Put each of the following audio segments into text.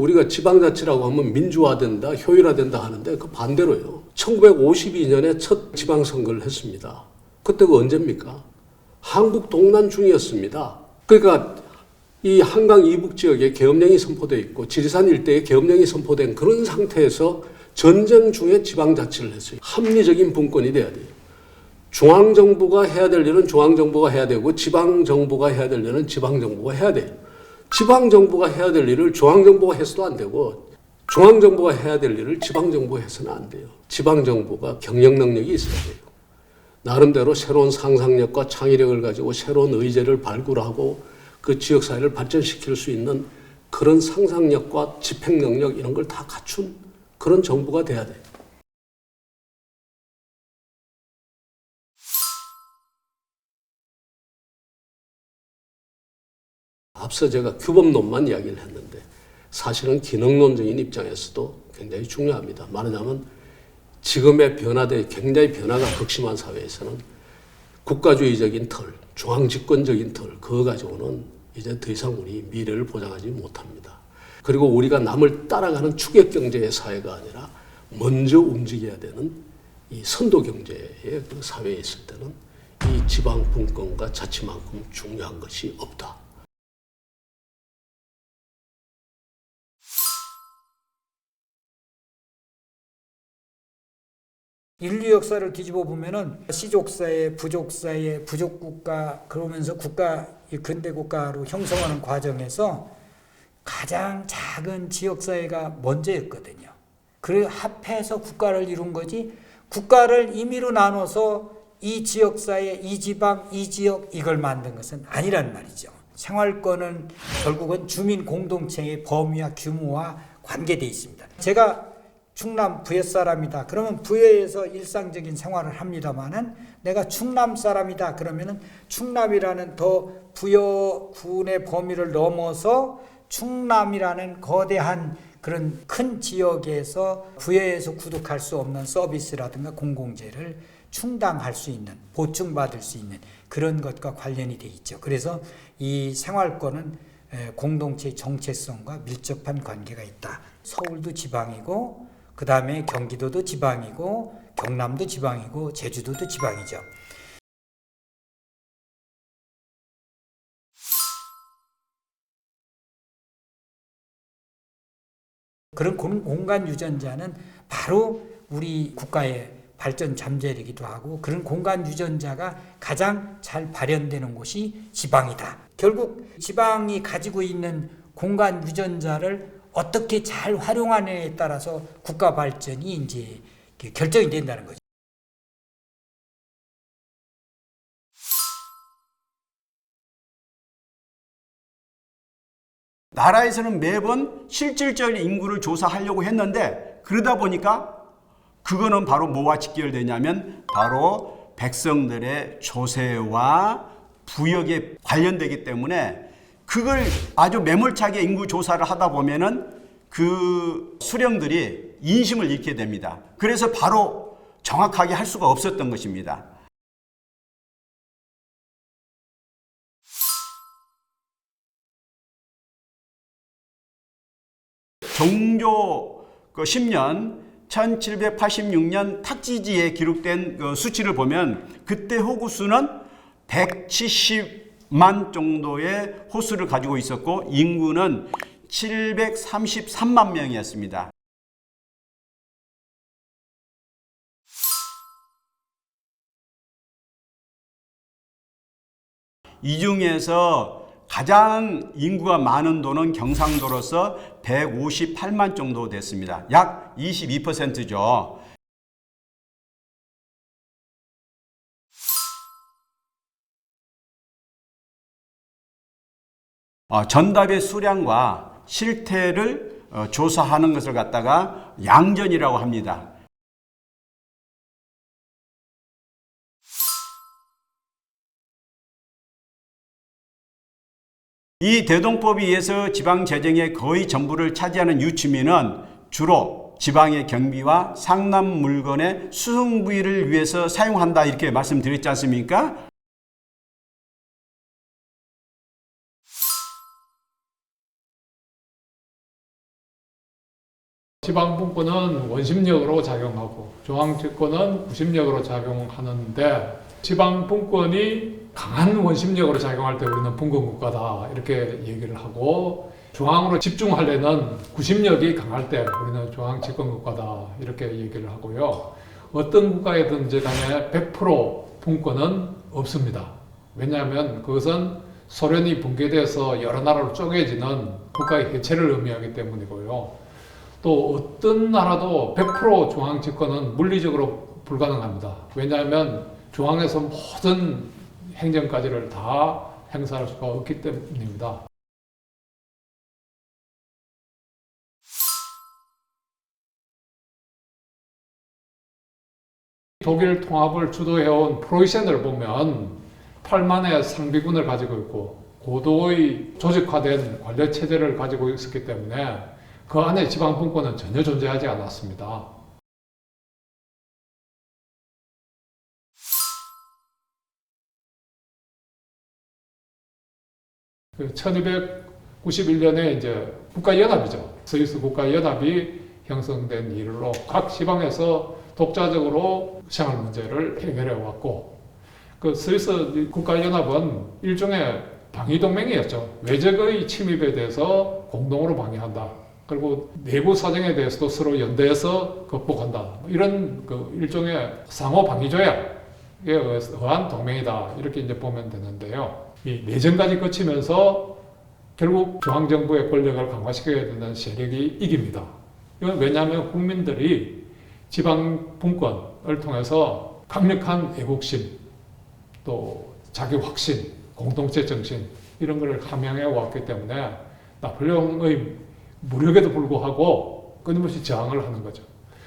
우리가 지방자치라고 하면 민주화된다, 효율화된다 하는데 그 반대로요. 1952년에 첫 지방선거를 했습니다. 그때가 언제입니까? 한국 동란 중이었습니다. 그러니까 이 한강 이북 지역에 계엄령이 선포되어 있고 지리산 일대에 계엄령이 선포된 그런 상태에서 전쟁 중에 지방자치를 했어요. 합리적인 분권이 돼야 돼요. 중앙정부가 해야 될 일은 중앙정부가 해야 되고 지방정부가 해야 될 일은 지방정부가 해야 돼요. 지방정부가 해야 될 일을 중앙정부가 해서도 안 되고 중앙정부가 해야 될 일을 지방정부가 해서는 안 돼요. 지방정부가 경영 능력이 있어야 돼요. 나름대로 새로운 상상력과 창의력을 가지고 새로운 의제를 발굴하고 그 지역사회를 발전시킬 수 있는 그런 상상력과 집행능력 이런 걸 다 갖춘 그런 정부가 돼야 돼요. 앞서 제가 규범론만 이야기를 했는데 사실은 기능론적인 입장에서도 굉장히 중요합니다. 말하자면 지금의 굉장히 변화가 극심한 사회에서는 국가주의적인 틀, 중앙집권적인 틀, 그거 가지고는 이제 더 이상 우리 미래를 보장하지 못합니다. 그리고 우리가 남을 따라가는 추격경제의 사회가 아니라 먼저 움직여야 되는 이 선도경제의 그 사회에 있을 때는 이 지방분권과 자치만큼 중요한 것이 없다. 인류 역사를 뒤집어 보면은 시족사회, 부족사회, 부족국가 그러면서 근대 국가로 형성하는 과정에서 가장 작은 지역사회가 먼저였거든요. 그래 합해서 국가를 이룬 거지 국가를 임의로 나눠서 이 지역사회, 이 지방, 이 지역 이걸 만든 것은 아니란 말이죠. 생활권은 결국은 주민 공동체의 범위와 규모와 관계되어 있습니다. 제가 충남 부여 사람이다. 그러면 부여에서 일상적인 생활을 합니다만은 내가 충남 사람이다. 그러면은 충남이라는 더 부여군의 범위를 넘어서 충남이라는 거대한 그런 큰 지역에서 부여에서 구독할 수 없는 서비스라든가 공공재를 충당할 수 있는, 보충받을 수 있는 그런 것과 관련이 돼 있죠. 그래서 이 생활권은 공동체의 정체성과 밀접한 관계가 있다. 서울도 지방이고 그 다음에 경기도도 지방이고 경남도 지방이고 제주도도 지방이죠. 그런 공간 유전자는 바로 우리 국가의 발전 잠재력이기도 하고 그런 공간 유전자가 가장 잘 발현되는 곳이 지방이다. 결국 지방이 가지고 있는 공간 유전자를 어떻게 잘 활용하느냐에 따라서 국가 발전이 이제 결정이 된다는 거죠. 나라에서는 매번 실질적인 인구를 조사하려고 했는데 그러다 보니까 그거는 바로 뭐와 직결되냐면 바로 백성들의 조세와 부역에 관련되기 때문에 그걸 아주 매몰차게 인구 조사를 하다 보면은 그 수령들이 인심을 잃게 됩니다. 그래서 바로 정확하게 할 수가 없었던 것입니다. 정조 10년 1786년 탁지지에 기록된 그 수치를 보면 그때 호구 수는 170만 정도의 호수를 가지고 있었고 인구는 733만 명이었습니다. 이 중에서 가장 인구가 많은 도는 경상도로서 158만 정도 됐습니다. 약 22%죠. 전답의 수량과 실태를 조사하는 것을 갖다가 양전이라고 합니다. 이 대동법에 의해서 지방 재정의 거의 전부를 차지하는 유치민은 주로 지방의 경비와 상납 물건의 수송부위를 위해서 사용한다 이렇게 말씀드렸지 않습니까? 지방분권은 원심력으로 작용하고 중앙집권은 구심력으로 작용하는데 지방분권이 강한 원심력으로 작용할 때 우리는 분권국가다 이렇게 얘기를 하고 중앙으로 집중하려는 구심력이 강할 때 우리는 중앙집권국가다 이렇게 얘기를 하고요. 어떤 국가이든지 간에 100% 분권은 없습니다. 왜냐하면 그것은 소련이 붕괴돼서 여러 나라로 쪼개지는 국가의 해체를 의미하기 때문이고요. 또 어떤 나라도 100% 중앙 집권은 물리적으로 불가능합니다. 왜냐하면 중앙에서 모든 행정까지를 다 행사할 수가 없기 때문입니다. 독일 통합을 주도해온 프로이센을 보면 8만의 상비군을 가지고 있고 고도의 조직화된 관료 체제를 가지고 있었기 때문에 그 안에 지방분권은 전혀 존재하지 않았습니다. 그 1291년에 이제 국가연합이죠. 스위스 국가연합이 형성된 이후로 각 지방에서 독자적으로 생활 문제를 해결해 왔고, 그 스위스 국가연합은 일종의 방위동맹이었죠. 외적의 침입에 대해서 공동으로 방위한다. 그리고 내부 사정에 대해서도 서로 연대해서 극복한다. 이런 그 일종의 상호 방위조약에 의한 동맹이다. 이렇게 이제 보면 되는데요. 이 내전까지 거치면서 결국 중앙정부의 권력을 강화시켜야 되는 세력이 이깁니다. 이건 왜냐하면 국민들이 지방 분권을 통해서 강력한 애국심, 또 자기 확신, 공동체 정신 이런 것을 함양해 왔기 때문에 나폴레옹의 무력에도 불구하고 끊임없이 저항을 하는 거죠.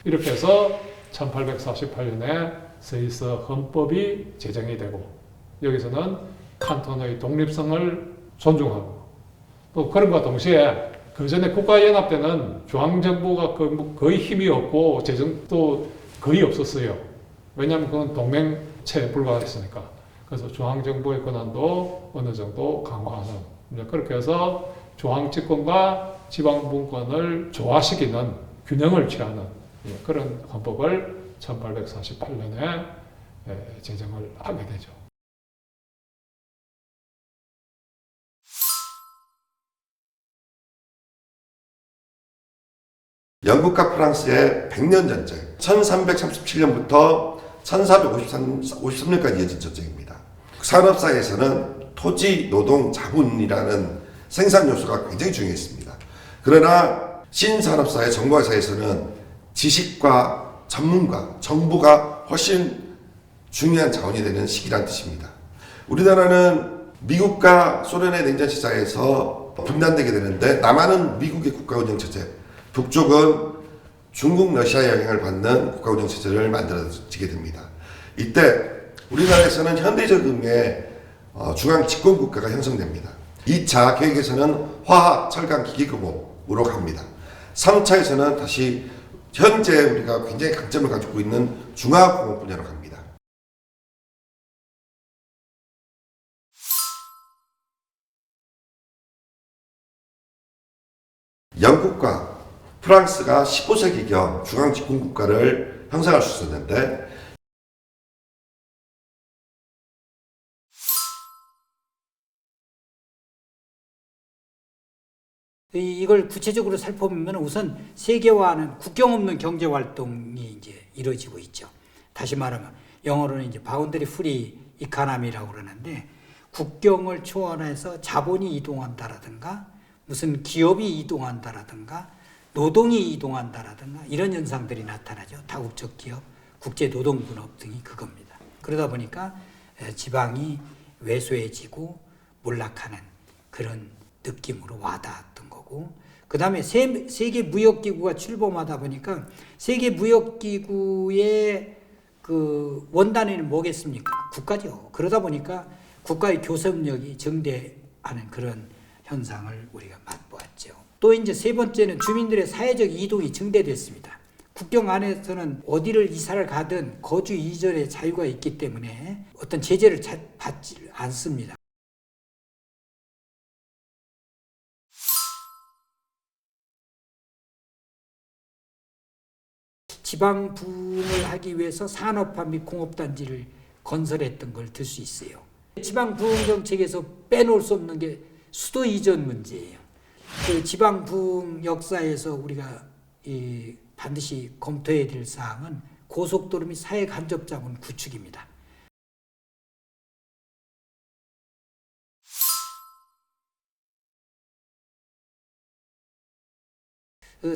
이렇게 해서 1848년에 스위스 헌법이 제정이 되고 여기서는 칸톤의 독립성을 존중하고 또 그런과 동시에 그 전에 국가연합 때는 중앙정부가 거의 힘이 없고 재정도 거의 없었어요. 왜냐하면 그건 동맹체에 불과했으니까. 그래서 중앙정부의 권한도 어느 정도 강화하는, 그렇게 해서 중앙집권과 지방분권을 조화시키는 균형을 취하는 그런 헌법을 1848년에 제정을 하게 되죠. 영국과 프랑스의 100년 전쟁, 1337년부터 1453년까지 이어진 전쟁입니다. 산업사에서는 토지, 노동, 자본이라는 생산 요소가 굉장히 중요했습니다. 그러나 신산업사회, 정보화사에서는 지식과 전문가, 정보가 훨씬 중요한 자원이 되는 시기란 뜻입니다. 우리나라는 미국과 소련의 냉전 시장에서 분단되게 되는데 남한은 미국의 국가 운영 체제, 북쪽은 중국, 러시아의 영향을 받는 국가 운영 체제를 만들어지게 됩니다. 이때 우리나라에서는 현대적 의미의 중앙 집권 국가가 형성됩니다. 2차 계획에서는 화학, 철강, 기계공업으로 갑니다. 3차에서는 다시 현재 우리가 굉장히 강점을 가지고 있는 중화공업 분야로 갑니다. 영국과 프랑스가 15세기경 중앙 집권 국가를 형성할 수 있었는데 이걸 구체적으로 살펴보면 우선 세계화는 국경 없는 경제 활동이 이제 이루어지고 있죠. 다시 말하면 영어로는 이제 바운더리 프리 이카노미라고 그러는데 국경을 초월해서 자본이 이동한다라든가 무슨 기업이 이동한다라든가 노동이 이동한다라든가 이런 현상들이 나타나죠. 다국적 기업, 국제노동분업 등이 그겁니다. 그러다 보니까 지방이 왜소해지고 몰락하는 그런 느낌으로 와닿았던 거고, 그 다음에 세계무역기구가 출범하다 보니까 세계무역기구의 그 원단위는 뭐겠습니까? 국가죠. 그러다 보니까 국가의 교섭력이 증대하는 그런 현상을 우리가 맛보았죠. 또 이제 세 번째는 주민들의 사회적 이동이 증대됐습니다. 국경 안에서는 어디를 이사를 가든 거주 이전의 자유가 있기 때문에 어떤 제재를 받지 않습니다. 지방 부흥을 하기 위해서 산업화 및 공업단지를 건설했던 걸 들 수 있어요. 지방 부흥 정책에서 빼놓을 수 없는 게 수도 이전 문제예요. 그 지방 부흥 역사에서 우리가 반드시 검토해야 될 사항은 고속도로 및 사회 간접 자원 구축입니다.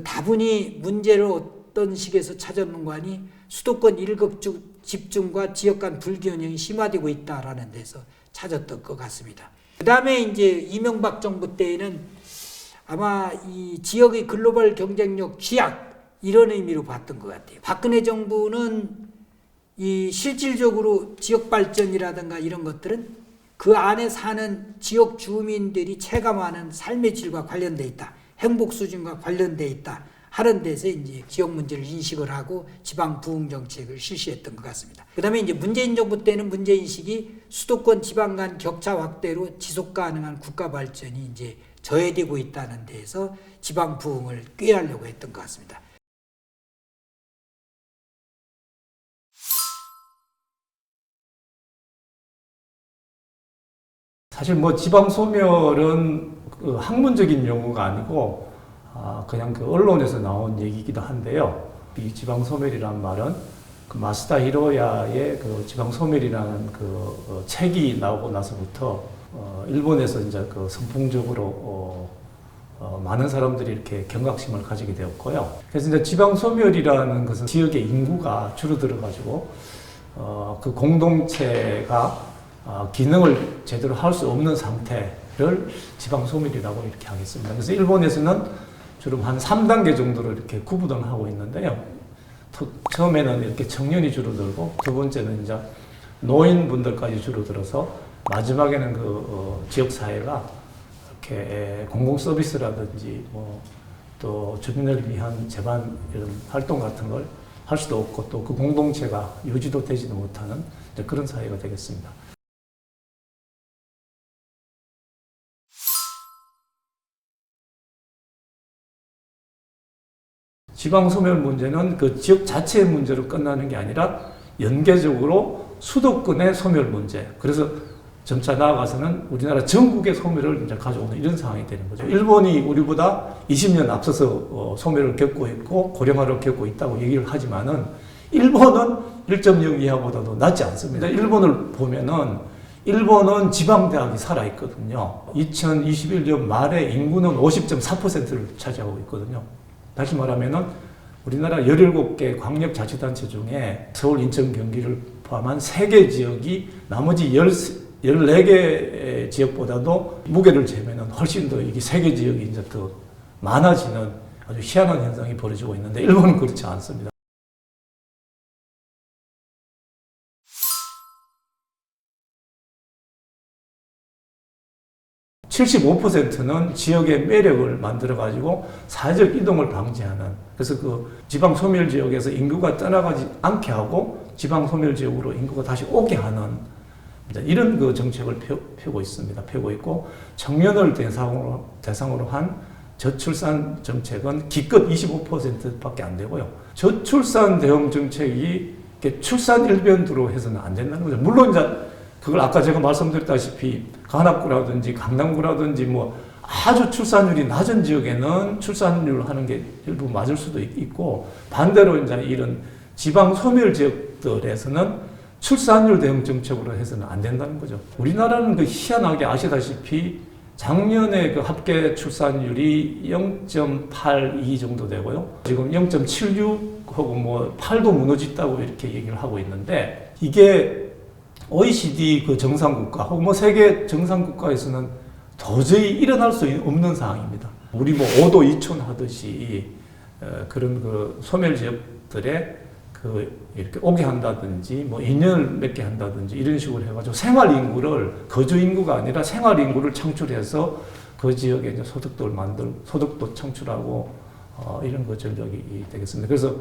다분히 문제를 어떤 식에서 찾았는가 하니 수도권 일극 집중과 지역 간 불균형이 심화되고 있다라는 데서 찾았던 것 같습니다. 그 다음에 이제 이명박 정부 때에는 아마 이 지역의 글로벌 경쟁력 쥐약 이런 의미로 봤던 것 같아요. 박근혜 정부는 이 실질적으로 지역 발전이라든가 이런 것들은 그 안에 사는 지역 주민들이 체감하는 삶의 질과 관련돼 있다. 행복 수준과 관련돼 있다. 하는 데서 이제 지역 문제를 인식을 하고 지방 부흥 정책을 실시했던 것 같습니다. 그다음에 이제 문재인 정부 때는 문제 인식이 수도권 지방 간 격차 확대로 지속 가능한 국가 발전이 이제 저해되고 있다는 데에서 지방 부흥을 꾀하려고 했던 것 같습니다. 사실 뭐 지방 소멸은 그 학문적인 용어가 아니고 그냥 그 언론에서 나온 얘기이기도 한데요. 이 지방 소멸이라는 말은 그 마스다 히로야의 그 지방 소멸이라는 그 책이 나오고 나서부터 일본에서 이제 그 선풍적으로 많은 사람들이 이렇게 경각심을 가지게 되었고요. 그래서 이제 지방 소멸이라는 것은 지역의 인구가 줄어들어 가지고 그 공동체가 기능을 제대로 할 수 없는 상태를 지방 소멸이라고 이렇게 하겠습니다. 그래서 일본에서는 주로 한 3단계 정도로 이렇게 구분을 하고 있는데요. 처음에는 이렇게 청년이 줄어들고, 두 번째는 이제 노인분들까지 줄어들어서, 마지막에는 그 지역사회가 이렇게 공공 서비스라든지 또 주민을 위한 재반 이런 활동 같은 걸 할 수도 없고, 또 그 공동체가 유지도 되지도 못하는 그런 사회가 되겠습니다. 지방 소멸 문제는 그 지역 자체의 문제로 끝나는 게 아니라 연계적으로 수도권의 소멸 문제. 그래서 점차 나아가서는 우리나라 전국의 소멸을 이제 가져오는 이런 상황이 되는 거죠. 일본이 우리보다 20년 앞서서 소멸을 겪고 있고 고령화를 겪고 있다고 얘기를 하지만은 일본은 1.0 이하보다도 낮지 않습니다. 일본을 보면은 일본은 지방대학이 살아있거든요. 2021년 말에 인구는 50.4%를 차지하고 있거든요. 다시 말하면은 우리나라 17개 광역자치단체 중에 서울, 인천, 경기를 포함한 3개 지역이 나머지 14개 지역보다도 무게를 재면은 훨씬 더 이게 3개 지역이 이제 더 많아지는 아주 희한한 현상이 벌어지고 있는데 일본은 그렇지 않습니다. (75%는) 지역의 매력을 만들어가지고 사회적 이동을 방지하는, 그래서 그 지방 소멸 지역에서 인구가 떠나가지 않게 하고 지방 소멸 지역으로 인구가 다시 오게 하는 이런 그 정책을 펴고 있습니다. 펴고 있고, 청년을 대상으로 한 저출산 정책은 기껏 25%밖에 안 되고요. 저출산 대응 정책이 출산 일변도로 해서는 안 된다는 거죠. 물론 이제 그걸 아까 제가 말씀드렸다시피 관악구라든지 강남구라든지 뭐 아주 출산율이 낮은 지역에는 출산율 하는 게 일부 맞을 수도 있고, 반대로 이제 이런 지방 소멸 지역들에서는 출산율 대응 정책으로 해서는 안 된다는 거죠. 우리나라는 그 희한하게 아시다시피 작년에 그 합계 출산율이 0.82 정도 되고요. 지금 0.76하고 뭐 8도 무너졌다고 이렇게 얘기를 하고 있는데, 이게 OECD 그 정상국가 혹은 뭐 세계 정상국가에서는 도저히 일어날 수 없는 상황입니다. 우리 뭐 5도 2촌 하듯이 그런 그 소멸 지역들에 그 이렇게 오게 한다든지 뭐 인연을 맺게 한다든지 이런 식으로 해가지고 생활 인구를, 거주 인구가 아니라 생활 인구를 창출해서 그 지역에 이제 소득도 창출하고 이런 그 전략이 되겠습니다. 그래서